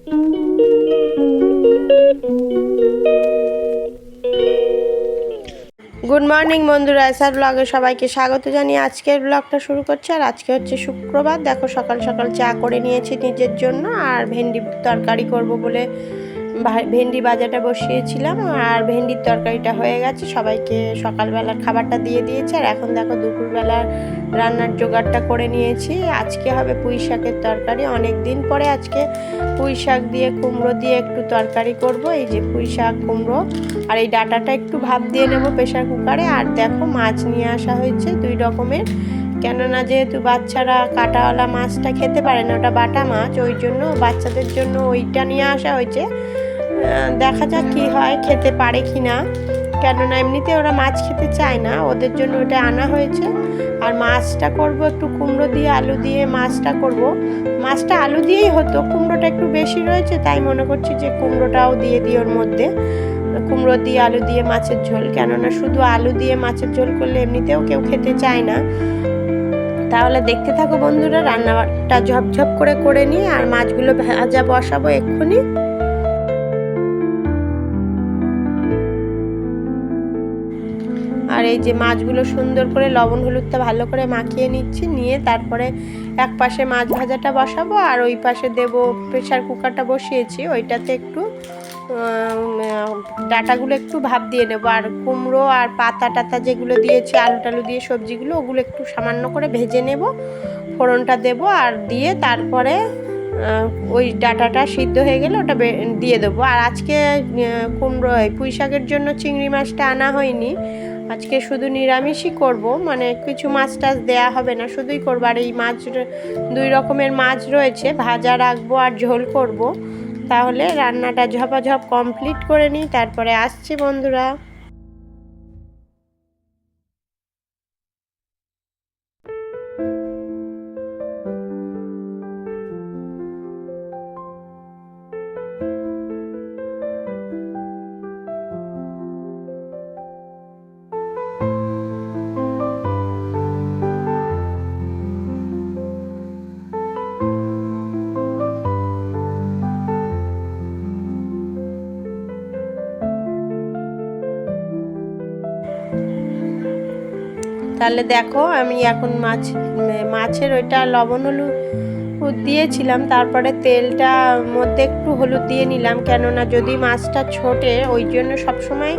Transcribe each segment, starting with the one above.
Good morning বন্ধুরা, SR ব্লগে সবাইকে স্বাগত জানিয়ে আজকের ব্লগটা শুরু করছি। আর আজকে হচ্ছে শুক্রবার। দেখো সকাল সকাল চা করে নিয়েছি নিজের জন্য, আর ভেন্ডি তরকারি করব বলে ভেন্ডি ভাজাটা বসিয়েছিলাম, আর ভেন্ডির তরকারিটা হয়ে গেছে। সবাইকে সকালবেলার খাবারটা দিয়ে দিয়েছে, আর এখন দেখো দুপুরবেলার রান্নার জোগাড়টা করে নিয়েছি। আজকে হবে পুঁই শাকের তরকারি। অনেক দিন পরে আজকে পুঁই শাক দিয়ে কুমড়ো দিয়ে একটু তরকারি করব। এই যে পুঁই শাক, কুমড়ো, আর এই ডাঁটাটা একটু ভাপ দিয়ে নেব প্রেশার কুকারে। আর দেখো মাছ নিয়ে আসা হয়েছে 2 রকমের, কেননা যেহেতু বাচ্চারা কাঁটাওয়ালা মাছটা খেতে পারে না, ওটা বাটা মাছ, ওই জন্য বাচ্চাদের জন্য ওইটা নিয়ে আসা হয়েছে। দেখা যাক কি হয়, খেতে পারে কি না, কেননা এমনিতে ওরা মাছ খেতে চায় না, ওদের জন্য ওটা আনা হয়েছে। আর মাছটা করব একটু কুমড়ো দিয়ে আলু দিয়ে মাছটা করব। মাছটা আলু দিয়েই হতো, কুমড়োটা একটু বেশি রয়েছে তাই মনে করছি যে কুমড়োটাও দিয়ে দিই ওর মধ্যে। কুমড়ো দিয়ে আলু দিয়ে মাছের ঝোল, কেননা শুধু আলু দিয়ে মাছের ঝোল করলে এমনিতেও কেউ খেতে চায় না। তাহলে দেখতে থাকো বন্ধুরা, রান্নাটা ঝপঝপ করে নিই, আর মাছগুলো ভাজা বসাবো এক্ষুনি। আর এই যে মাছগুলো সুন্দর করে লবণ হলুদটা ভালো করে মাখিয়ে নিচ্ছি, নিয়ে তারপরে এক পাশে মাছ ভাজাটা বসাবো, আর ওই পাশে দেব প্রেশার কুকারটা বসিয়েছি, ওইটাতে একটু ডাঁটাগুলো একটু ভাপ দিয়ে নেবো। আর কুমড়ো আর পাতা টাতা যেগুলো দিয়েছি, আলু টালু দিয়ে সবজিগুলো, ওগুলো একটু সামান্য করে ভেজে নেব, ফোড়নটা দেব, আর দিয়ে তারপরে ওই ডাঁটাটা সিদ্ধ হয়ে গেলে ওটা দিয়ে দেবো। আর আজকে কুমড়ো পুঁই শাকের জন্য চিংড়ি মাছটা আনা হয়নি, আজকে শুধু নিরামিষই করব, মানে কিছু মাছ টাছ দেওয়া হবে না, শুধুই করবো। আর এই মাছ 2 রকমের মাছ রয়েছে, ভাজা রাখবো আর ঝোল করব। তাহলে রান্নাটা ঝপাঝপ কমপ্লিট করে নিই, তারপরে আসছি বন্ধুরা। তাহলে দেখো আমি এখন মাছের ওইটা লবণ হলুদ দিয়েছিলাম, তারপরে তেলটা মধ্যে একটু হলুদ দিয়ে নিলাম, কেননা যদি মাছটা ছোটে, ওই জন্য সবসময়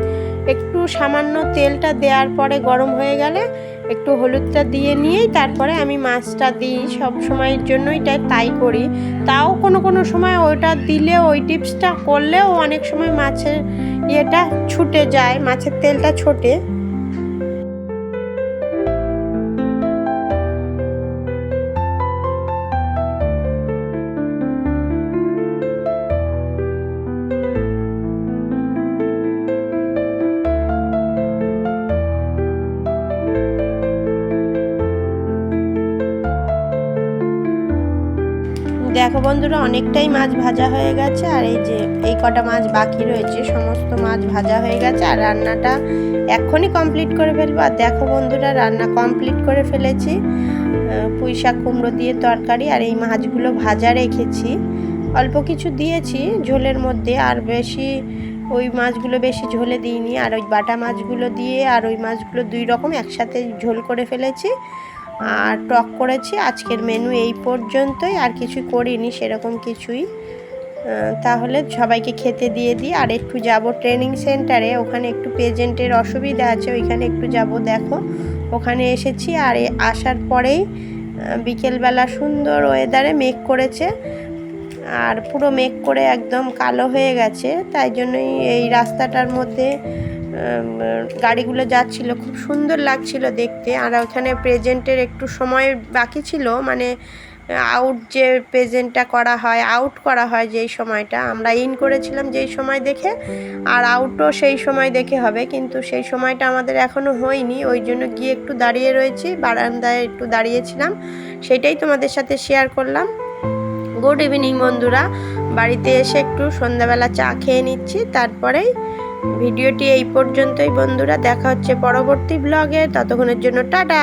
একটু সামান্য তেলটা দেওয়ার পরে গরম হয়ে গেলে একটু হলুদটা দিয়ে নিয়েই তারপরে আমি মাছটা দিই, সব সময়ের জন্যই তাই করি। তাও কোনো সময় ওইটা দিলে, ওই টিপসটা করলেও অনেক সময় মাছের ইয়েটা ছুটে যায়, মাছের তেলটা ছোটে। দেখো বন্ধুরা, অনেকটাই মাছ ভাজা হয়ে গেছে, আর এই যে এই কটা মাছ বাকি রয়েছে, সমস্ত মাছ ভাজা হয়ে গেছে, আর রান্নাটা এক্ষুনি কমপ্লিট করে ফেলবো। আর দেখো বন্ধুরা, রান্না কমপ্লিট করে ফেলেছি, পুঁই শাক কুমড়ো দিয়ে তরকারি, আর এই মাছগুলো ভাজা রেখেছি, অল্প কিছু দিয়েছি ঝোলের মধ্যে, আর বেশি ওই মাছগুলো বেশি ঝোলে দিইনি। আর ওই বাটা মাছগুলো দিয়ে আর ওই মাছগুলো 2 রকম একসাথে ঝোল করে ফেলেছি, আর টক করেছি। আজকের মেনু এই পর্যন্তই, আর কিছু করিনি সেরকম কিছুই। তাহলে সবাইকে খেতে দিয়ে দিই, আর একটু যাব ট্রেনিং সেন্টারে, ওখানে একটু পেজেন্টের অসুবিধা আছে, ওইখানে একটু যাব। দেখো ওখানে এসেছি, আর আসার পরেই বিকেলবেলা সুন্দর ওয়েদারে মেঘ করেছে, আর পুরো মেঘ করে একদম কালো হয়ে গেছে, তাই জন্যই এই রাস্তাটার মধ্যে গাড়িগুলো যাচ্ছিল, খুব সুন্দর লাগছিল দেখতে। আর ওখানে প্রেজেন্টের একটু সময় বাকি ছিল, মানে আউট যে প্রেজেন্টটা আউট করা হয় যেই সময়টা, আমরা ইন করেছিলাম যেই সময় দেখে, আর আউটও সেই সময় দেখে হবে, কিন্তু সেই সময়টা আমাদের এখনও হয়নি, ওই জন্য গিয়ে একটু দাঁড়িয়ে রয়েছি, বারান্দায় একটু দাঁড়িয়েছিলাম, সেটাই তোমাদের সাথে শেয়ার করলাম। গুড ইভিনিং বন্ধুরা, বাড়িতে এসে একটু সন্ধ্যাবেলা চা খেয়ে নিচ্ছি, তারপরেই ভিডিওটি এই পর্যন্তই বন্ধুরা, দেখা হচ্ছে পরবর্তী ব্লগে, ততক্ষণের জন্য টাটা।